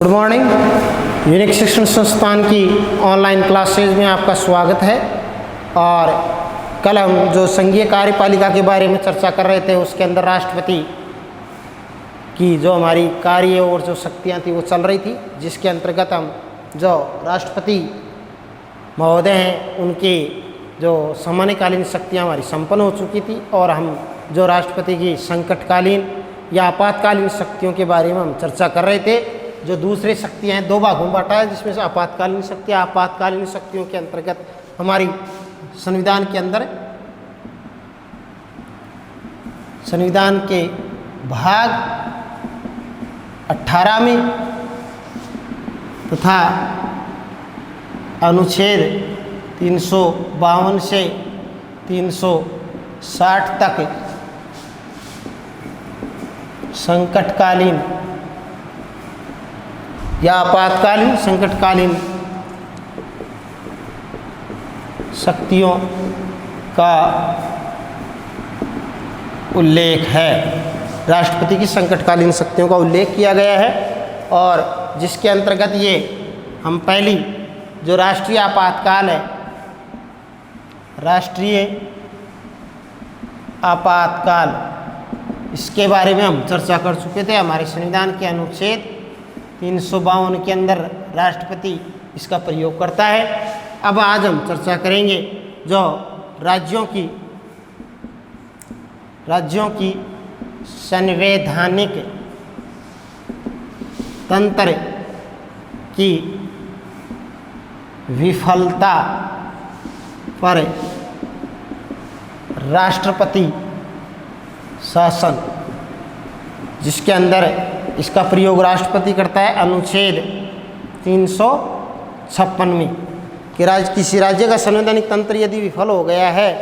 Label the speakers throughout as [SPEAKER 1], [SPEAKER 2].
[SPEAKER 1] Good morning. Unique शिक्षण संस्थान की ऑनलाइन क्लासेज में आपका स्वागत है। और कल हम जो संघीय कार्यपालिका के बारे में चर्चा कर रहे थे, उसके अंदर राष्ट्रपति की जो हमारी कार्य और जो शक्तियाँ थी वो चल रही थी, जिसके अंतर्गत हम जो राष्ट्रपति महोदय हैं उनकी जो सामान्यकालीन शक्तियाँ हमारी संपन्न हो चुकी थी, और हम जो राष्ट्रपति की संकटकालीन या आपातकालीन शक्तियों के बारे में हम चर्चा कर रहे थे। जो दूसरी शक्तियाँ हैं, दो भागों में बांटा है, जिसमें से आपातकालीन शक्तियों के अंतर्गत हमारी संविधान के अंदर संविधान के भाग 18 में तथा अनुच्छेद 352 से 360 तक संकटकालीन या आपातकालीन संकटकालीन शक्तियों का उल्लेख है। राष्ट्रपति की संकटकालीन शक्तियों का उल्लेख किया गया है, और जिसके अंतर्गत ये हम पहली जो राष्ट्रीय आपातकाल है, राष्ट्रीय आपातकाल, इसके बारे में हम चर्चा कर चुके थे। हमारे संविधान के अनुच्छेद 352 के अंदर राष्ट्रपति इसका प्रयोग करता है। अब आज हम चर्चा करेंगे जो राज्यों की संवैधानिक तंत्र की विफलता पर राष्ट्रपति शासन, जिसके अंदर इसका प्रयोग राष्ट्रपति करता है अनुच्छेद 356 में, कि किसी राज्य का संवैधानिक तंत्र यदि विफल हो गया है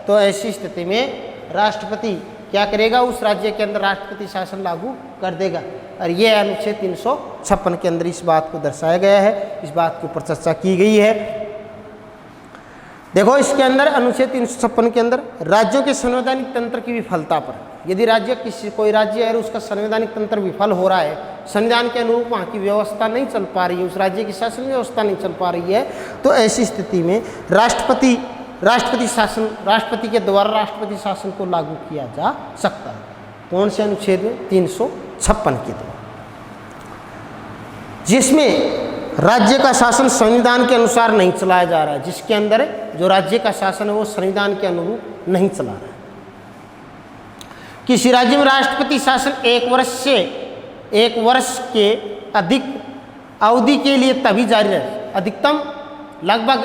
[SPEAKER 1] तो ऐसी स्थिति में राष्ट्रपति क्या करेगा, उस राज्य के अंदर राष्ट्रपति शासन लागू कर देगा। और ये अनुच्छेद 356 के अंदर इस बात को दर्शाया गया है, इस बात के ऊपर चर्चा की गई है। देखो, इसके अंदर अनुच्छेद 356 के अंदर राज्यों के संवैधानिक तंत्र की विफलता पर, यदि कोई राज्य है और उसका संवैधानिक तंत्र विफल हो रहा है, संविधान के अनुरूप वहाँ की व्यवस्था नहीं चल पा रही है, उस राज्य की शासन व्यवस्था नहीं चल पा रही है, तो ऐसी स्थिति में राष्ट्रपति के द्वारा राष्ट्रपति शासन को लागू किया जा सकता है। कौन से अनुच्छेद में? 356 के द्वारा, जिसमें राज्य का शासन संविधान के अनुसार नहीं चलाया जा रहा है, जिसके अंदर जो राज्य का शासन है वो संविधान के अनुरूप नहीं चला रहा है। किसी राज्य में राष्ट्रपति शासन 1 वर्ष के अधिक अवधि के लिए तभी जारी रहे, अधिकतम लगभग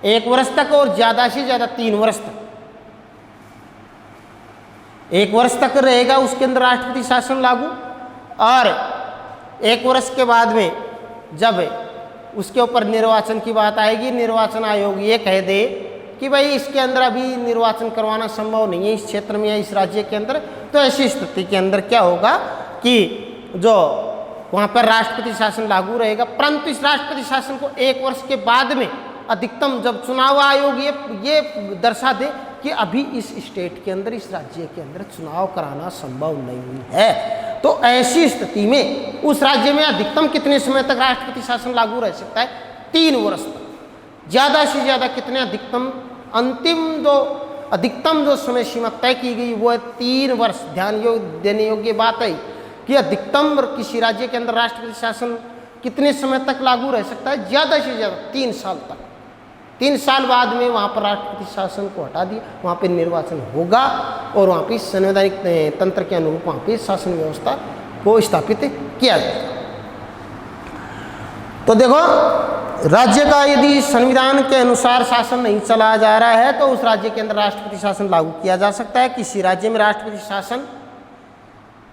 [SPEAKER 1] 1 वर्ष तक और ज़्यादा से ज़्यादा 3 वर्ष तक, 1 वर्ष तक रहेगा उसके अंदर राष्ट्रपति शासन लागू। और 1 वर्ष के बाद में जब उसके ऊपर निर्वाचन की बात आएगी, निर्वाचन आयोग ये कह दे कि भाई इसके अंदर अभी निर्वाचन करवाना संभव नहीं है इस क्षेत्र में या इस राज्य के अंदर, तो ऐसी स्थिति के अंदर क्या होगा कि जो वहाँ पर राष्ट्रपति शासन लागू रहेगा। परंतु इस राष्ट्रपति शासन को 1 वर्ष के बाद में अधिकतम, जब चुनाव आयोग ये दर्शा दे कि अभी इस स्टेट के अंदर, इस राज्य के अंदर चुनाव कराना संभव नहीं है, तो ऐसी स्थिति में उस राज्य में अधिकतम कितने समय तक राष्ट्रपति शासन लागू रह सकता है? 3 वर्ष तक। ज़्यादा से ज़्यादा कितने? अधिकतम जो समय सीमा तय की गई वो है 3 वर्ष। देने योग्य बात है कि अधिकतम किसी राज्य के अंदर राष्ट्रपति शासन कितने समय तक लागू रह सकता है? ज़्यादा से ज़्यादा 3 साल तक। 3 साल बाद में वहाँ पर राष्ट्रपति शासन को हटा दिया, वहाँ पे निर्वाचन होगा और वहाँ पे संवैधानिक तंत्र के अनुरूप वहाँ पे शासन व्यवस्था को स्थापित किया जाएगा। तो देखो, राज्य का यदि संविधान के अनुसार शासन नहीं चलाया जा रहा है तो उस राज्य के अंदर राष्ट्रपति शासन लागू किया जा सकता है। किसी राज्य में राष्ट्रपति शासन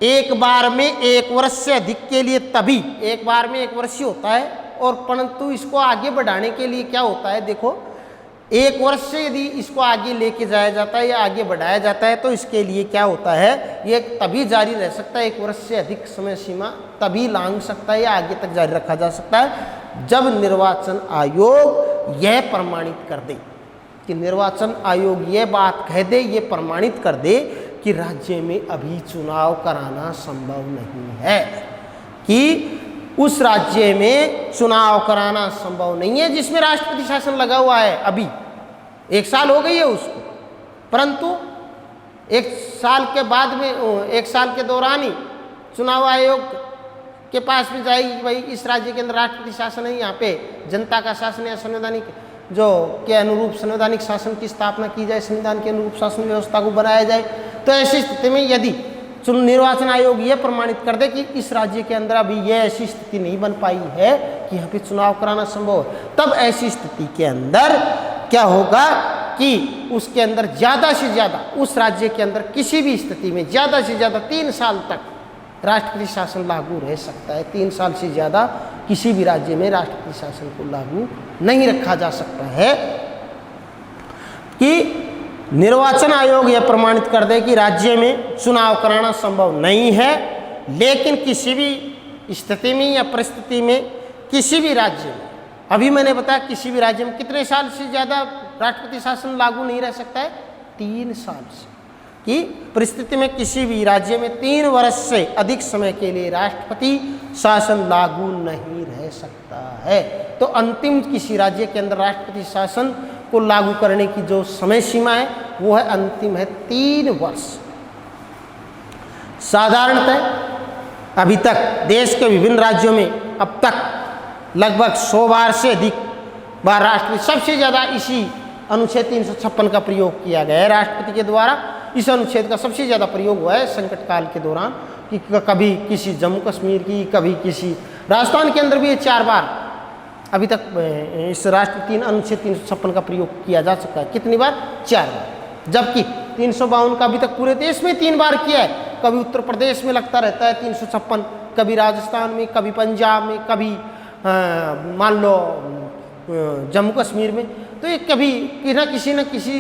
[SPEAKER 1] एक बार में 1 वर्ष से अधिक के लिए तभी, एक बार में 1 वर्ष ही होता है, और परंतु इसको आगे बढ़ाने के लिए क्या होता है, देखो, 1 वर्ष से यदि इसको आगे लेके जाया जाता है या आगे बढ़ाया जाता है तो इसके लिए क्या होता है, ये तभी जारी रह सकता है, 1 वर्ष से अधिक समय सीमा तभी लांघ सकता है या आगे तक जारी रखा जा सकता है जब निर्वाचन आयोग यह प्रमाणित कर दे, कि निर्वाचन आयोग ये बात कह दे, ये प्रमाणित कर दे कि राज्य में अभी चुनाव कराना संभव नहीं है, कि उस राज्य में चुनाव कराना संभव नहीं है जिसमें राष्ट्रपति शासन लगा हुआ है। अभी 1 साल हो गई है उसको, परंतु 1 साल के बाद में 1 साल के दौरान ही चुनाव आयोग के पास में जाएगी कि भाई इस राज्य के अंदर राष्ट्रपति शासन है, यहाँ पे जनता का शासन या संवैधानिक जो के अनुरूप संवैधानिक शासन की स्थापना की जाए, संविधान के अनुरूप शासन व्यवस्था को बनाया जाए। तो ऐसी स्थिति में यदि निर्वाचन आयोग ये प्रमाणित कर दे कि इस राज्य के अंदर अभी ये ऐसी स्थिति नहीं बन पाई है कि यहाँ पे चुनाव कराना संभव है, तब ऐसी स्थिति के अंदर क्या होगा कि उसके अंदर ज़्यादा से ज़्यादा उस राज्य के अंदर किसी भी स्थिति में ज़्यादा से ज़्यादा 3 साल तक राष्ट्रपति शासन लागू रह सकता है। 3 साल से ज़्यादा किसी भी राज्य में राष्ट्रपति शासन को लागू नहीं रखा जा सकता है। कि निर्वाचन आयोग यह प्रमाणित कर दे कि राज्य में चुनाव कराना संभव नहीं है, लेकिन किसी भी स्थिति में या परिस्थिति में किसी भी राज्य में, अभी मैंने बताया किसी भी राज्य में कितने साल से ज़्यादा राष्ट्रपति शासन लागू नहीं रह सकता है, 3 साल से, कि परिस्थिति में किसी भी राज्य में 3 वर्ष से अधिक समय के लिए राष्ट्रपति शासन लागू नहीं रह सकता है। तो अंतिम किसी राज्य के अंदर राष्ट्रपति शासन को लागू करने की जो समय सीमा है वो है अंतिम है 3 वर्ष। साधारणतः अभी तक देश के विभिन्न राज्यों में अब तक लगभग 100 बार से अधिक बार राष्ट्रपति, सबसे ज़्यादा इसी अनुच्छेद 356 का प्रयोग किया गया है राष्ट्रपति के द्वारा। इस अनुच्छेद का सबसे ज़्यादा प्रयोग हुआ है संकट काल के दौरान, कि कभी किसी जम्मू कश्मीर की, कभी किसी राजस्थान के अंदर भी 4 बार अभी तक इस राष्ट्रपति अनुच्छेद 356 का प्रयोग किया जा सकता है। कितनी बार? 4 बार। जबकि 352 का अभी तक पूरे देश में 3 बार किया है। कभी उत्तर प्रदेश में लगता रहता है 356, कभी राजस्थान में, कभी पंजाब में, कभी मान लो जम्मू कश्मीर में। तो ये कभी किसी न किसी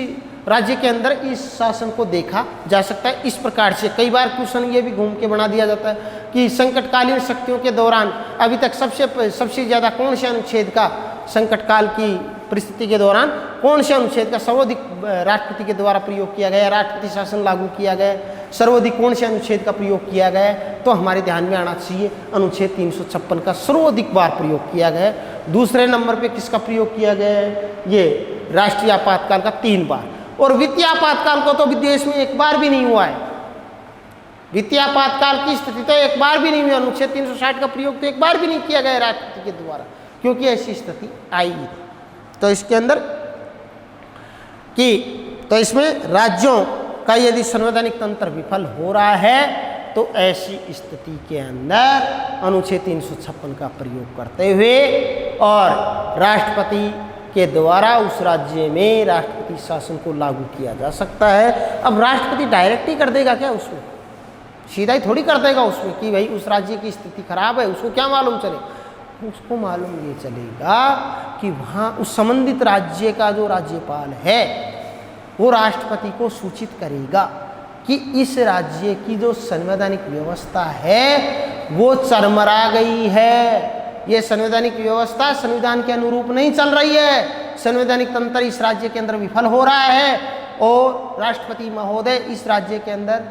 [SPEAKER 1] राज्य के अंदर इस शासन को देखा जा सकता है। इस प्रकार से कई बार क्वेश्चन ये भी घूम के बना दिया जाता है कि संकटकालीन शक्तियों के दौरान अभी तक सबसे ज़्यादा कौन से अनुच्छेद का संकटकाल की परिस्थिति के दौरान कौन से अनुच्छेद का सर्वाधिक राष्ट्रपति के द्वारा प्रयोग किया गया, राष्ट्रपति शासन लागू किया गया, सर्वाधिक कौन से अनुच्छेद का प्रयोग किया गया, तो हमारे ध्यान में आना चाहिए अनुच्छेद 356 का सर्वाधिक बार प्रयोग किया गया है। दूसरे नंबर पे किसका प्रयोग किया गया है? ये राष्ट्रीय आपातकाल का 3 बार। और वित्तीय आपातकाल को तो देश में 1 बार भी नहीं हुआ है। वित्तीय आपातकाल की स्थिति तो 1 बार भी नहीं हुई। अनुच्छेद 360 का प्रयोग तो 1 बार भी नहीं किया गया राष्ट्रपति के द्वारा, क्योंकि ऐसी स्थिति आई थी। तो इसके अंदर तो इसमें राज्यों का यदि संवैधानिक तंत्र विफल हो रहा है तो ऐसी स्थिति के अंदर अनुच्छेद 356 का प्रयोग करते हुए और राष्ट्रपति के द्वारा उस राज्य में राष्ट्रपति शासन को लागू किया जा सकता है। अब राष्ट्रपति डायरेक्ट ही कर देगा क्या? उसमें सीधा ही थोड़ी कर देगा उसमें कि भाई उस राज्य की स्थिति खराब है, उसको क्या मालूम चले? उसको मालूम ये चलेगा कि वहाँ उस संबंधित राज्य का जो राज्यपाल है वो राष्ट्रपति को सूचित करेगा कि इस राज्य की जो संवैधानिक व्यवस्था है वो चरमरा गई है, ये संवैधानिक व्यवस्था संविधान के अनुरूप नहीं चल रही है, संवैधानिक तंत्र इस राज्य के अंदर विफल हो रहा है और राष्ट्रपति महोदय इस राज्य के अंदर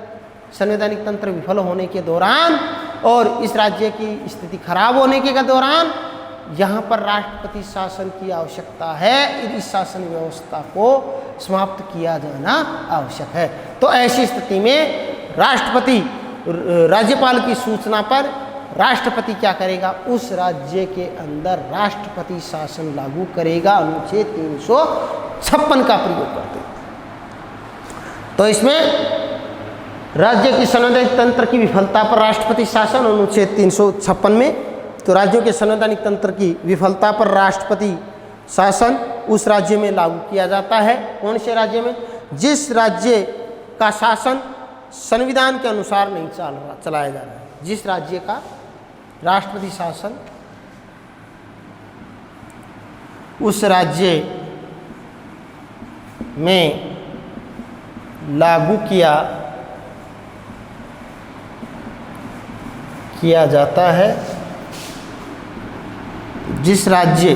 [SPEAKER 1] संवैधानिक तंत्र विफल होने के दौरान और इस राज्य की स्थिति खराब होने के दौरान यहाँ पर राष्ट्रपति शासन की आवश्यकता है, इस शासन व्यवस्था को समाप्त किया जाना आवश्यक है। तो ऐसी स्थिति में राष्ट्रपति राज्यपाल की सूचना पर राष्ट्रपति क्या करेगा? उस राज्य के अंदर राष्ट्रपति शासन लागू करेगा अनुच्छेद 356 का प्रयोग करते। तो इसमें राज्य की संवैधानिक तंत्र की विफलता पर राष्ट्रपति शासन अनुच्छेद 356 में, तो राज्यों के संवैधानिक तंत्र की विफलता पर राष्ट्रपति शासन उस राज्य में लागू किया जाता है। कौन से राज्य में? जिस राज्य का शासन संविधान के अनुसार नहीं चलाया जा रहा है, जिस राज्य का राष्ट्रपति शासन उस राज्य में लागू किया जाता है, जिस राज्य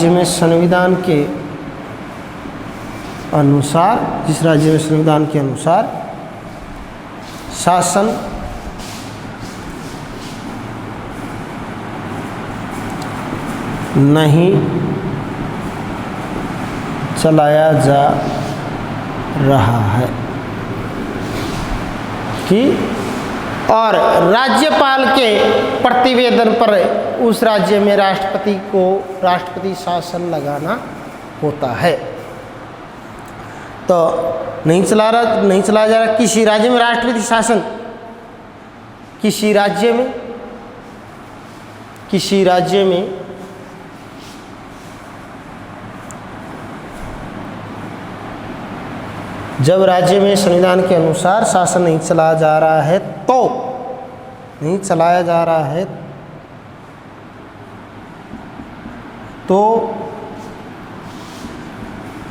[SPEAKER 1] में संविधान के अनुसार शासन नहीं चलाया जा रहा है कि और राज्यपाल के प्रतिवेदन पर उस राज्य में राष्ट्रपति को राष्ट्रपति शासन लगाना होता है। तो नहीं चलाया जा रहा किसी राज्य में राष्ट्रपति शासन, किसी राज्य में जब राज्य में संविधान के अनुसार शासन नहीं चलाया जा रहा है तो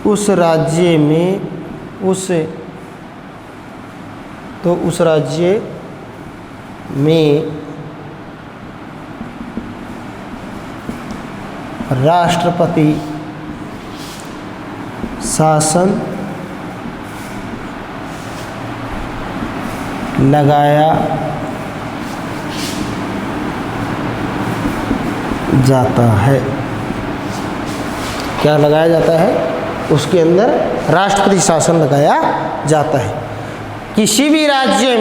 [SPEAKER 1] उस राज्य में राष्ट्रपति शासन लगाया जाता है। क्या लगाया जाता है? उसके अंदर राष्ट्रपति शासन लगाया जाता है। किसी राज्य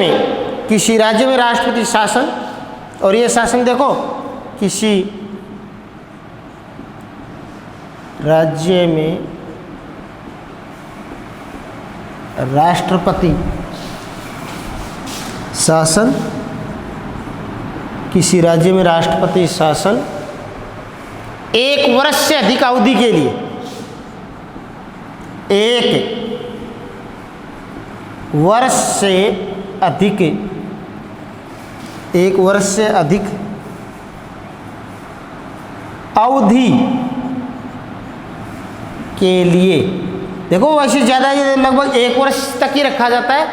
[SPEAKER 1] में राष्ट्रपति शासन, और ये शासन देखो, किसी राज्य में राष्ट्रपति शासन, किसी राज्य में राष्ट्रपति शासन 1 वर्ष से अधिक अवधि के लिए, 1 वर्ष से अधिक अवधि के लिए, देखो वैसे ज़्यादा लगभग 1 वर्ष तक ही रखा जाता है,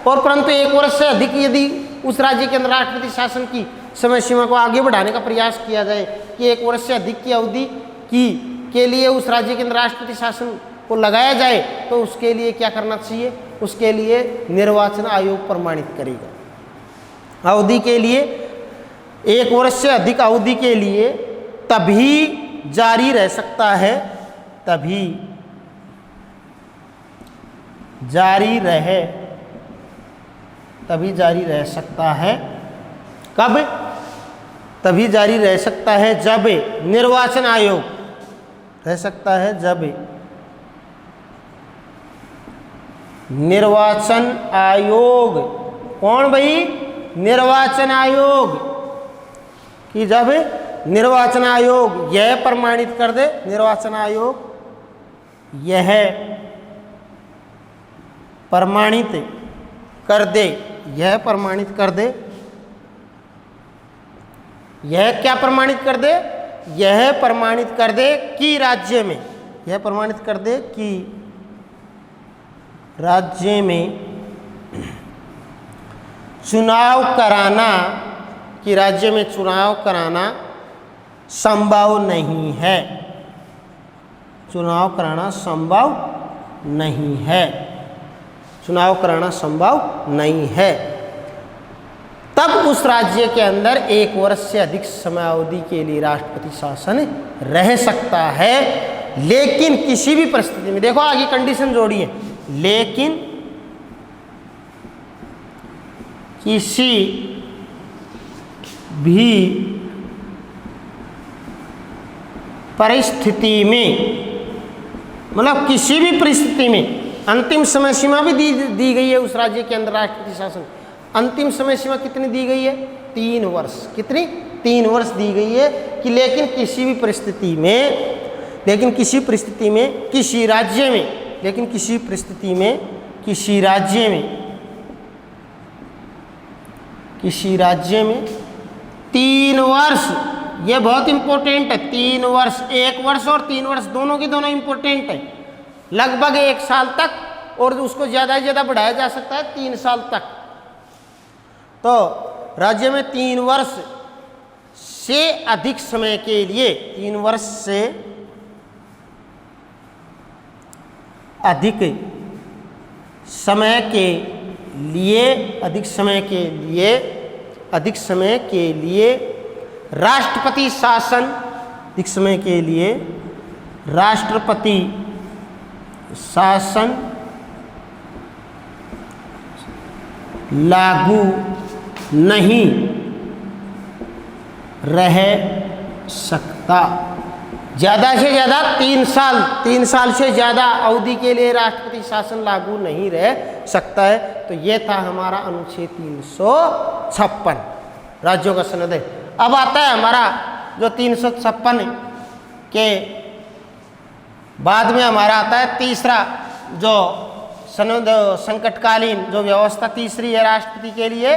[SPEAKER 1] और परंतु 1 वर्ष से अधिक यदि उस राज्य के अंदर राष्ट्रपति शासन की समय सीमा को आगे बढ़ाने का प्रयास किया जाए कि 1 वर्ष से अधिक की अवधि के लिए उस राज्य के अंदर राष्ट्रपति शासन को लगाया जाए, तो उसके लिए क्या करना चाहिए? उसके लिए निर्वाचन आयोग प्रमाणित करेगा। अवधि के लिए 1 वर्ष से अधिक अवधि के लिए तभी जारी रह सकता है, तभी जारी रह सकता है। कब? तभी जारी रह सकता है जब निर्वाचन आयोग रह सकता है, जब निर्वाचन आयोग, कौन भाई? निर्वाचन आयोग, कि जब निर्वाचन आयोग यह प्रमाणित कर दे, निर्वाचन आयोग यह प्रमाणित कर दे, यह प्रमाणित कर दे, यह क्या प्रमाणित कर दे? यह प्रमाणित कर दे कि राज्य में, यह प्रमाणित कर दे कि राज्य में चुनाव कराना, कि राज्य में चुनाव कराना संभव नहीं है, चुनाव कराना संभव नहीं है, चुनाव कराना संभव नहीं है, तब उस राज्य के अंदर 1 वर्ष से अधिक समयावधि के लिए राष्ट्रपति शासन रह सकता है। लेकिन किसी भी परिस्थिति में, देखो आगे कंडीशन जोड़ी है, लेकिन किसी भी परिस्थिति में, मतलब किसी भी परिस्थिति में, अंतिम समय सीमा भी दी गई है उस राज्य के अंदर राष्ट्रपति शासन। अंतिम समय सीमा कितनी दी गई है? 3 वर्ष। कितनी? 3 वर्ष दी गई है कि लेकिन किसी भी परिस्थिति में, किसी राज्य में, लेकिन किसी परिस्थिति में, किसी राज्य में 3 वर्ष, ये बहुत इंपॉर्टेंट है। 3 वर्ष, 1 वर्ष और 3 वर्ष दोनों की दोनों इंपॉर्टेंट है। लगभग 1 साल तक, और उसको ज़्यादा से ज़्यादा बढ़ाया जा सकता है 3 साल तक। तो राज्य में 3 वर्ष से अधिक समय के लिए, 3 वर्ष से अधिक समय के अधिक समय के लिए राष्ट्रपति शासन, अधिक समय के लिए राष्ट्रपति शासन लागू नहीं रह सकता। ज़्यादा से ज़्यादा 3 साल से ज़्यादा अवधि के लिए राष्ट्रपति शासन लागू नहीं रह सकता है। तो ये था हमारा अनुच्छेद 356 राज्यों का सनद है। अब आता है हमारा जो 356 के बाद में हमारा आता है तीसरा जो सनद, संकटकालीन जो व्यवस्था तीसरी है राष्ट्रपति के लिए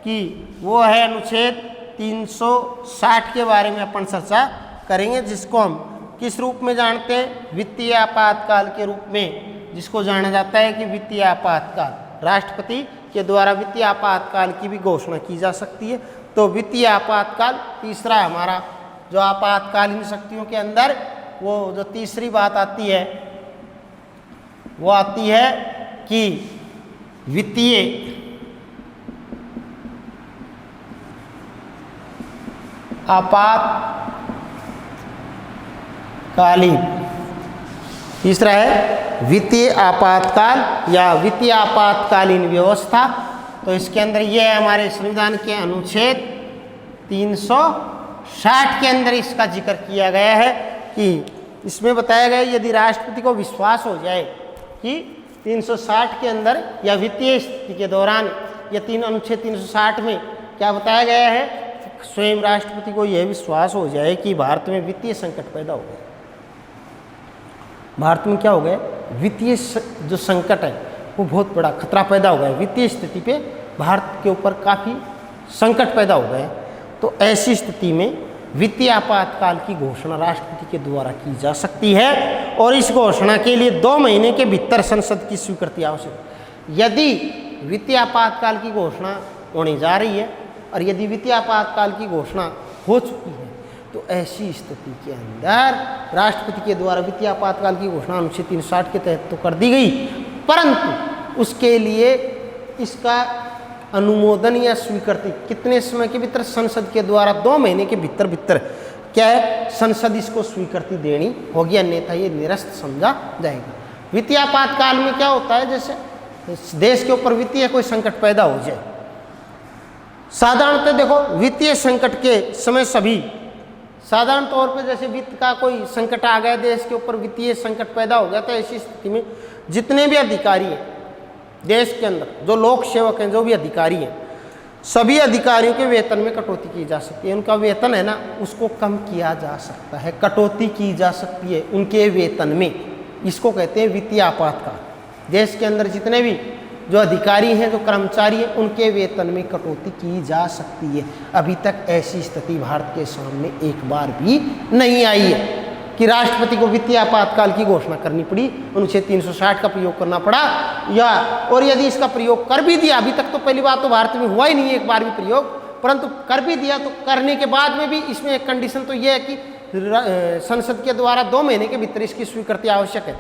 [SPEAKER 1] कि वो है अनुच्छेद 360 के बारे में अपन चर्चा करेंगे, जिसको हम किस रूप में जानते हैं, वित्तीय आपातकाल के रूप में, जिसको जाना जाता है कि वित्तीय आपातकाल, राष्ट्रपति के द्वारा वित्तीय आपातकाल की भी घोषणा की जा सकती है। तो वित्तीय आपातकाल तीसरा हमारा जो आपातकालीन शक्तियों के अंदर वो जो तीसरी बात आती है वो आती है कि वित्तीय आपातकालीन, तीसरा है वित्तीय आपातकाल या वित्तीय आपातकालीन व्यवस्था। तो इसके अंदर ये है हमारे संविधान के अनुच्छेद 360 के अंदर इसका जिक्र किया गया है कि इसमें बताया गया यदि राष्ट्रपति को विश्वास हो जाए कि 360 के अंदर या वित्तीय स्थिति के दौरान या अनुच्छेद 360 में क्या बताया गया है, स्वयं राष्ट्रपति को यह विश्वास हो जाए कि भारत में वित्तीय संकट पैदा हो गया। भारत में क्या हो गया, वित्तीय जो संकट है वो बहुत बड़ा खतरा पैदा हो गया, वित्तीय स्थिति पे भारत के ऊपर काफ़ी संकट पैदा हो गया। तो ऐसी स्थिति में वित्तीय आपातकाल की घोषणा राष्ट्रपति के द्वारा की जा सकती है और इस घोषणा के लिए 2 महीने के भीतर संसद की स्वीकृति आवश्यक है। यदि वित्तीय आपातकाल की घोषणा होने जा रही है और यदि वित्तीय आपातकाल की घोषणा हो चुकी है तो ऐसी स्थिति के अंदर राष्ट्रपति के द्वारा वित्तीय आपातकाल की घोषणा अनुच्छेद 360 के तहत तो कर दी गई, परंतु उसके लिए इसका अनुमोदन या स्वीकृति कितने समय के भीतर, संसद के द्वारा 2 महीने के भीतर क्या है, संसद इसको स्वीकृति देनी होगी, अन्यथा ये निरस्त समझा जाएगा। वित्तीय आपातकाल में क्या होता है, जैसे देश के ऊपर वित्तीय कोई संकट पैदा हो जाए, साधारणतः देखो वित्तीय संकट के समय सभी साधारण तौर पे जैसे वित्त का कोई संकट आ गया, देश के ऊपर वित्तीय संकट पैदा हो गया, तो ऐसी स्थिति में जितने भी अधिकारी हैं देश के अंदर, जो लोक सेवक हैं, जो भी अधिकारी हैं, सभी अधिकारियों के वेतन में कटौती की जा सकती है। उनका वेतन है ना उसको कम किया जा सकता है, कटौती की जा सकती है उनके वेतन में, इसको कहते हैं वित्तीय आपातकाल। देश के अंदर जितने भी जो अधिकारी हैं, जो कर्मचारी हैं, उनके वेतन में कटौती की जा सकती है। अभी तक ऐसी स्थिति भारत के सामने एक बार भी नहीं आई है कि राष्ट्रपति को वित्तीय आपातकाल की घोषणा करनी पड़ी, अनुच्छेद 360 का प्रयोग करना पड़ा, या और यदि इसका प्रयोग कर भी दिया, अभी तक तो पहली बात तो भारत में हुआ ही नहीं है एक बार भी प्रयोग, परंतु कर भी दिया तो करने के बाद में भी इसमें एक कंडीशन तो ये है कि संसद के द्वारा 2 महीने के भीतर इसकी स्वीकृति आवश्यक है,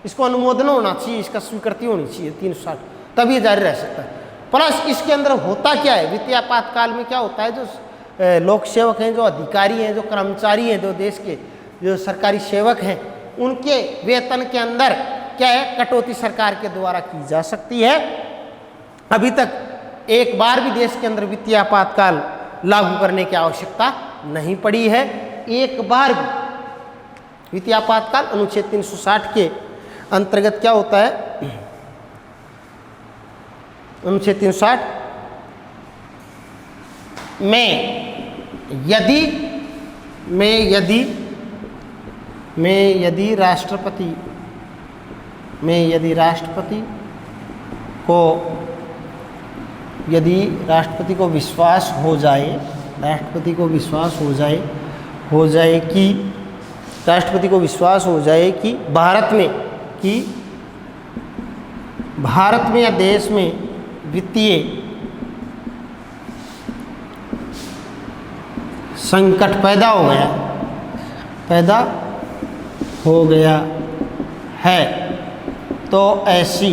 [SPEAKER 1] इसको अनुमोदन होना चाहिए, इसका स्वीकृति होनी चाहिए 360, तभी ये जारी रह सकता है। प्लस इसके अंदर होता क्या है, वित्तीय आपातकाल में क्या होता है, जो लोक सेवक हैं, जो अधिकारी हैं, जो कर्मचारी हैं, जो देश के जो सरकारी सेवक हैं, उनके वेतन के अंदर क्या है, कटौती सरकार के द्वारा की जा सकती है। अभी तक एक बार भी देश के अंदर वित्तीय आपातकाल लागू करने की आवश्यकता नहीं पड़ी है, एक बार भी। वित्तीय आपातकाल अनुच्छेद 360 के अंतर्गत क्या होता है, अनुच्छेद 360 में यदि राष्ट्रपति को विश्वास हो जाए, राष्ट्रपति को विश्वास हो जाए कि भारत में या देश में वित्तीय संकट पैदा हो गया है, तो ऐसी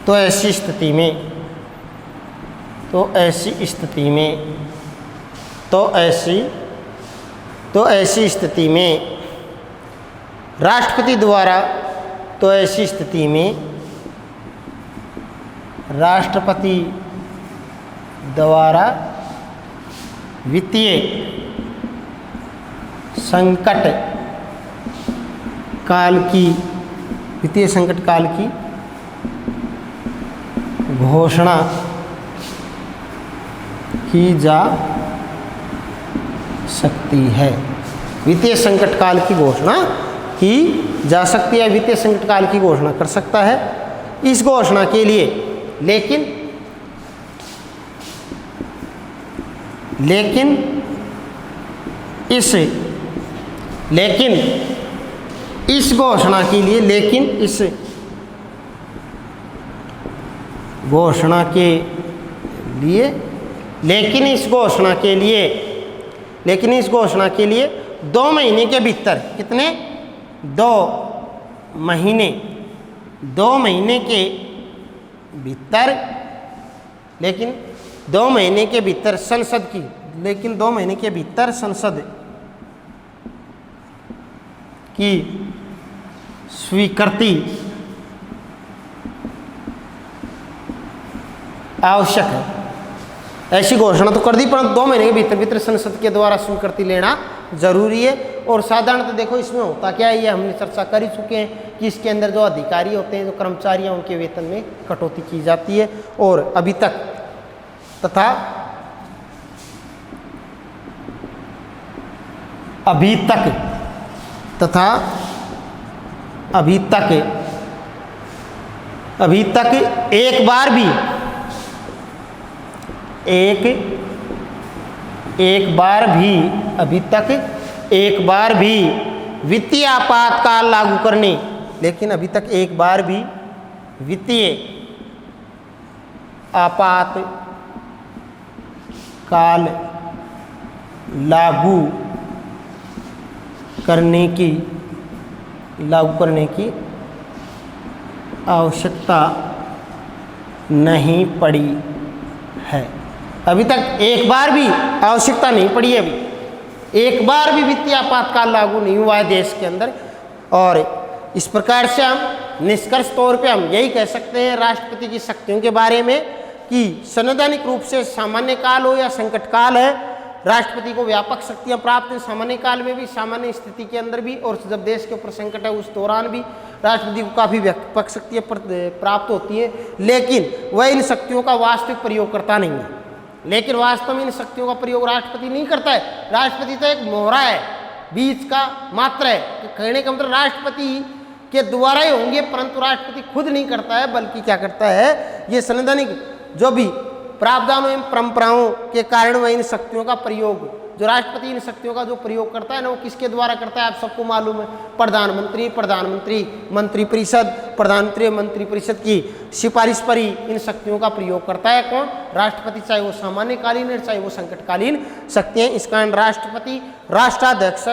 [SPEAKER 1] तो ऐसी स्थिति में ऐसी स्थिति में राष्ट्रपति द्वारा वित्तीय संकट काल की घोषणा की जा सकती है। वित्तीय संकट काल की घोषणा की जा सकती है, वित्तीय संकट काल की घोषणा कर सकता है। इस घोषणा के लिए लेकिन इस घोषणा के लिए लेकिन इस घोषणा के लिए 2 महीने के भीतर, कितने 2 महीने के भीतर, लेकिन 2 महीने के भीतर संसद की स्वीकृति आवश्यक है। ऐसी घोषणा तो कर दी, परंतु 2 महीने के भीतर संसद के द्वारा स्वीकृति लेना जरूरी है। और साधारणतः देखो इसमें होता क्या है, ये हमने चर्चा कर ही चुके हैं कि इसके अंदर जो अधिकारी होते हैं, जो कर्मचारी हैं, उनके वेतन में कटौती की जाती है। और अभी तक एक बार भी वित्तीय आपातकाल लागू करने, लेकिन अभी तक एक बार भी वित्तीय आपातकाल लागू करने की आवश्यकता नहीं पड़ी है। अभी तक एक बार भी आवश्यकता नहीं पड़ी है, अभी एक बार भी वित्तीय आपातकाल लागू नहीं हुआ है देश के अंदर। और इस प्रकार से हम निष्कर्ष तौर पे हम यही कह सकते हैं राष्ट्रपति की शक्तियों के बारे में कि संवैधानिक रूप से सामान्य काल हो या संकट काल है, राष्ट्रपति को व्यापक शक्तियां प्राप्त हैं। सामान्य काल में भी, सामान्य स्थिति के अंदर भी, और जब देश के ऊपर संकट है उस दौरान भी राष्ट्रपति को काफ़ी व्यापक शक्तियां प्राप्त होती हैं। लेकिन वह इन शक्तियों का वास्तविक प्रयोग करता नहीं है। लेकिन वास्तव में इन शक्तियों का प्रयोग राष्ट्रपति नहीं करता है। राष्ट्रपति तो एक मोहरा है, बीच का मात्र है। तो कहने का मतलब राष्ट्रपति के द्वारा ही होंगे, परंतु राष्ट्रपति खुद नहीं करता है, बल्कि क्या करता है, ये संवैधानिक जो भी प्रावधानों एवं परंपराओं के कारण वह इन शक्तियों का प्रयोग, जो राष्ट्रपति इन शक्तियों का जो प्रयोग करता है ना, वो किसके द्वारा करता है आप सबको मालूम है। प्रधानमंत्री मंत्री परिषद की सिफारिश पर ही इन शक्तियों का प्रयोग करता है कौन, राष्ट्रपति, चाहे वो सामान्यकालीन है चाहे वो संकटकालीन शक्तियाँ। इस कारण राष्ट्रपति राष्ट्राध्यक्ष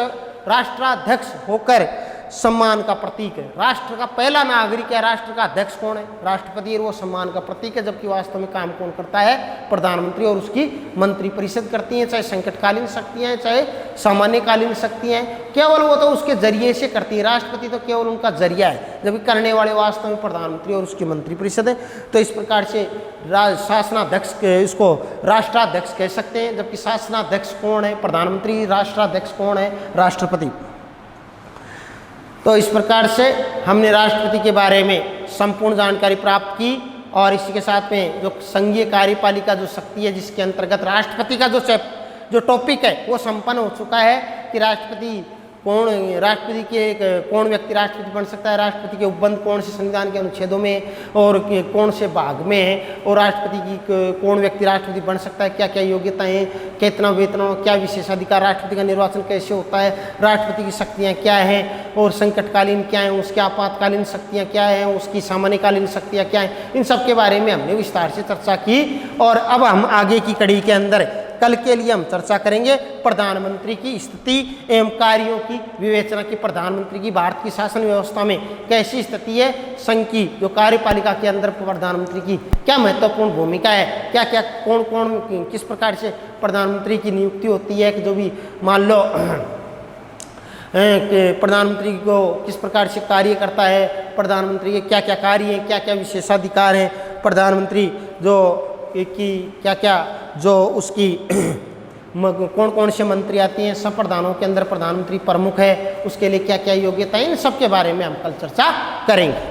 [SPEAKER 1] होकर सम्मान का प्रतीक है। राष्ट्र का पहला नागरिक है, राष्ट्र का अध्यक्ष कौन है, राष्ट्रपति, और वो सम्मान का प्रतीक है। जबकि वास्तव में काम कौन करता है, प्रधानमंत्री और उसकी मंत्री परिषद करती हैं, चाहे संकटकालीन शक्तियां हैं चाहे सामान्यकालीन शक्तियां हैं। केवल वो तो उसके जरिए से करती है, राष्ट्रपति तो केवल उनका जरिया है, जबकि करने वाले वास्तव में प्रधानमंत्री और उसकी मंत्री परिषद है। तो इस प्रकार से शासनाध्यक्ष, इसको राष्ट्राध्यक्ष कह सकते हैं। जबकि शासनाध्यक्ष कौन है, प्रधानमंत्री, राष्ट्राध्यक्ष कौन है, राष्ट्रपति। तो इस प्रकार से हमने राष्ट्रपति के बारे में संपूर्ण जानकारी प्राप्त की। और इसी के साथ में जो संघीय कार्यपालिका जो शक्ति है, जिसके अंतर्गत राष्ट्रपति का जो टॉपिक है वो संपन्न हो चुका है कि राष्ट्रपति कौन व्यक्ति राष्ट्रपति बन सकता है, राष्ट्रपति के उपबंध कौन से संविधान के अनुच्छेदों में और कौन से भाग में है, और राष्ट्रपति की कौन व्यक्ति राष्ट्रपति बन सकता है, क्या क्या योग्यताएं हैं, कितना वेतन और क्या विशेषाधिकार, राष्ट्रपति का निर्वाचन कैसे होता है, राष्ट्रपति की शक्तियां क्या हैं, और संकटकालीन क्या है, उसकी आपातकालीन शक्तियाँ क्या हैं, उसकी सामान्यकालीन शक्तियाँ क्या हैं, इन सब के बारे में हमने विस्तार से चर्चा की। और अब हम आगे की कड़ी के अंदर कल के लिए हम चर्चा करेंगे प्रधानमंत्री की स्थिति एवं कार्यों की विवेचना की। प्रधानमंत्री की भारत की शासन व्यवस्था में कैसी स्थिति है, संघ की जो कार्यपालिका के अंदर प्रधानमंत्री की क्या महत्वपूर्ण भूमिका है, क्या क्या कौन कौन किस प्रकार से प्रधानमंत्री की नियुक्ति होती है, कि जो भी मान लो कि प्रधानमंत्री को किस प्रकार से कार्य करता है, प्रधानमंत्री के क्या क्या कार्य हैं, क्या क्या विशेषाधिकार हैं, प्रधानमंत्री जो की क्या क्या जो उसकी कौन कौन से मंत्री आती हैं, सब प्रधानों के अंदर प्रधानमंत्री प्रमुख है, उसके लिए क्या क्या योग्यता है, इन सब के बारे में हम कल चर्चा करेंगे।